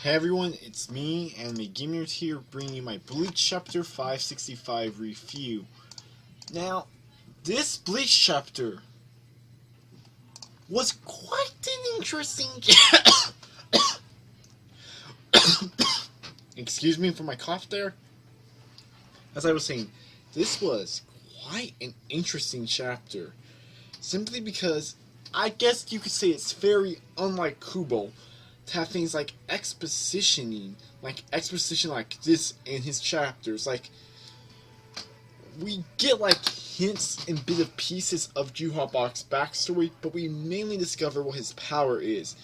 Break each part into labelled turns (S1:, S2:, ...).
S1: Hey everyone, it's me, Anime Gamers here, bringing you my Bleach Chapter 565 review. Now, this Bleach chapter was quite an interesting... Excuse me for my cough there. As I was saying, this was quite an interesting chapter. Simply because, I guess you could say it's very unlike Kubo to have things like exposition like this in his chapters. Like, we get like hints and bit of pieces of Yhwach's backstory, but we mainly discover what his power is.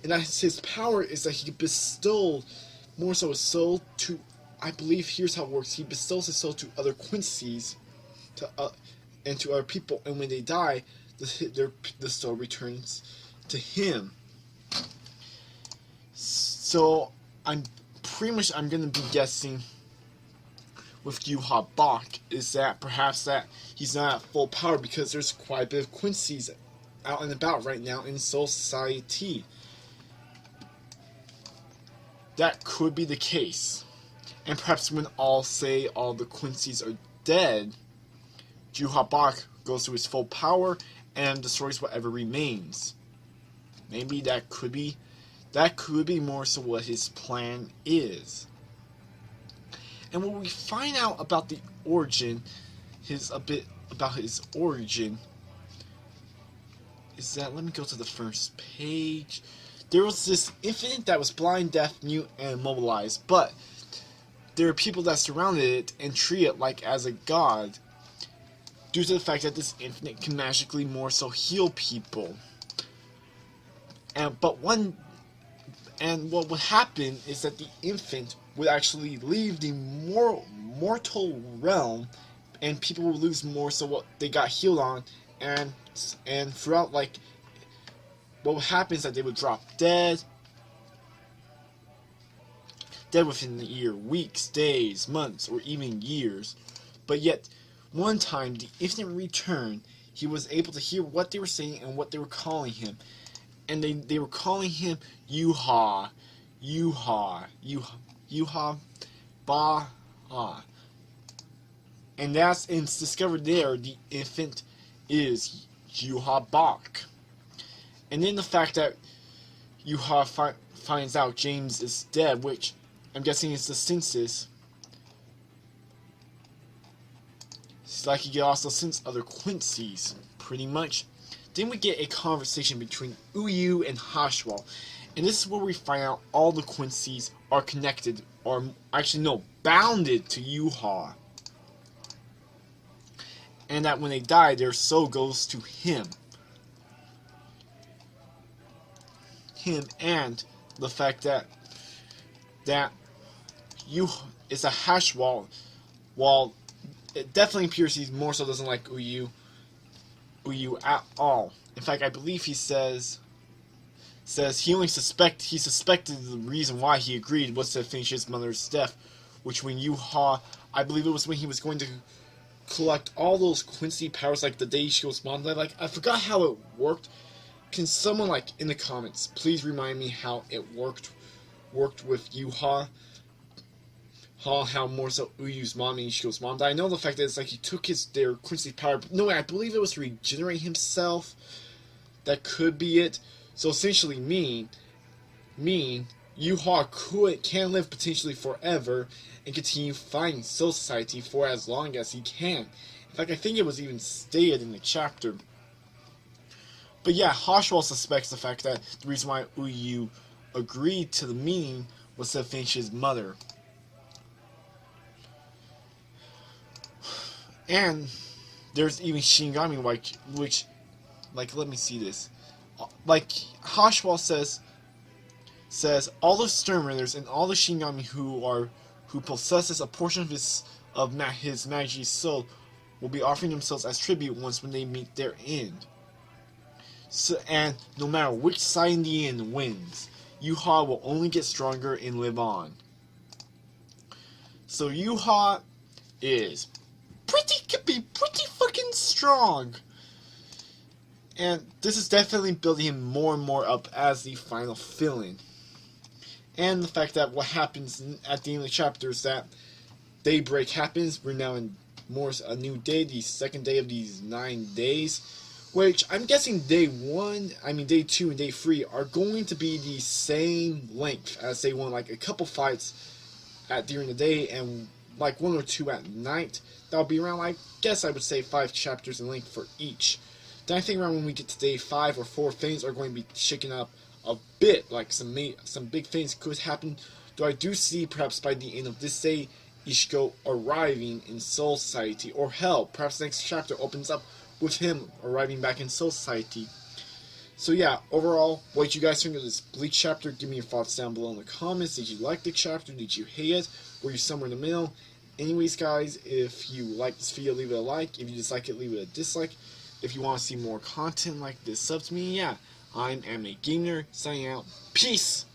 S1: And that his power is that he can bestow more so his soul to, I believe here's how it works, he bestows his soul to other Quincy's and to other people, and when they die, the soul returns to him. So I'm gonna be guessing with Bach is that perhaps that he's not at full power because there's quite a bit of Quincy's out and about right now in Soul Society. That could be the case. And perhaps when all the Quincy's are dead, Bach goes to his full power and destroys whatever remains. Maybe that could be more so what his plan is. And what we find out about the origin, is that, let me go to the first page. There was this infinite that was blind, deaf, mute, and immobilized, but there are people that surrounded it and treat it like as a god, due to the fact that this infinite can magically more so heal people. And what would happen is that the infant would actually leave the mortal realm, and people would lose more so what they got healed on, and throughout, like, what would happen is that they would drop dead within the year, weeks, days, months, or even years. But yet, one time, the infinite returned, he was able to hear what they were saying and what they were calling him. And they were calling him Yhwach, Bach. And it's discovered there the infant is Bach. And then the fact that Yhwach finds out James is dead, which I'm guessing is the census. It's like he could also sense other Quincy's, pretty much. Then we get a conversation between Yhwach and Yhwach, and this is where we find out all the Quincy's are connected, or actually no, bounded to Yhwach. And that when they die, their soul goes to him. And the fact that is a Yhwach, while it definitely appears he more so doesn't like Yhwach at all. In fact, I believe he says he suspected the reason why he agreed was to finish his mother's death, which when Yhwach, I believe it was when he was going to collect all those Quincy powers, like the day she was mom died. Like, I forgot how it worked. Can someone, like, in the comments please remind me how it worked with Yhwach? How more so Uyu's mom and Ishiko's mom died. I know the fact that it's like he took their Quincy power, but no, I believe it was to regenerate himself. That could be it. So essentially Yhwach can live potentially forever and continue fighting Soul Society for as long as he can. In fact, I think it was even stated in the chapter. But yeah, Yhwach suspects the fact that the reason why Uyu agreed to the meeting was to finish his mother. And there's even Shinigami, which, let me see this. Like, Yhwach says all the Sternriders and all the Shinigami who possesses a portion of his Majesty's soul will be offering themselves as tribute when they meet their end. So, and no matter which side in the end wins, Yhwach will only get stronger and live on. So Yhwach could be pretty fucking strong. And this is definitely building him more and more up as the final villain. and the fact that what happens at the end of the chapter is that daybreak happens. We're now in a new day, the second day of these 9 days, which I'm guessing day 2 and day 3 are going to be the same length as day 1, like a couple fights during the day and like 1 or 2 at night. That'll be around, I guess I would say 5 chapters in length for each. Then I think around when we get to day 5 or 4, things are going to be shaking up a bit, like some big things could happen. Though I do see perhaps by the end of this day, Ishiko arriving in Soul Society, or hell, perhaps the next chapter opens up with him arriving back in Soul Society. So yeah, overall, what did you guys think of this Bleach chapter? Give me your thoughts down below in the comments. Did you like the chapter? Did you hate it? Were you somewhere in the middle? Anyways, guys, if you like this video, leave it a like. If you dislike it, leave it a dislike. If you want to see more content like this, sub to me. Yeah, I'm a gamer, signing out. Peace!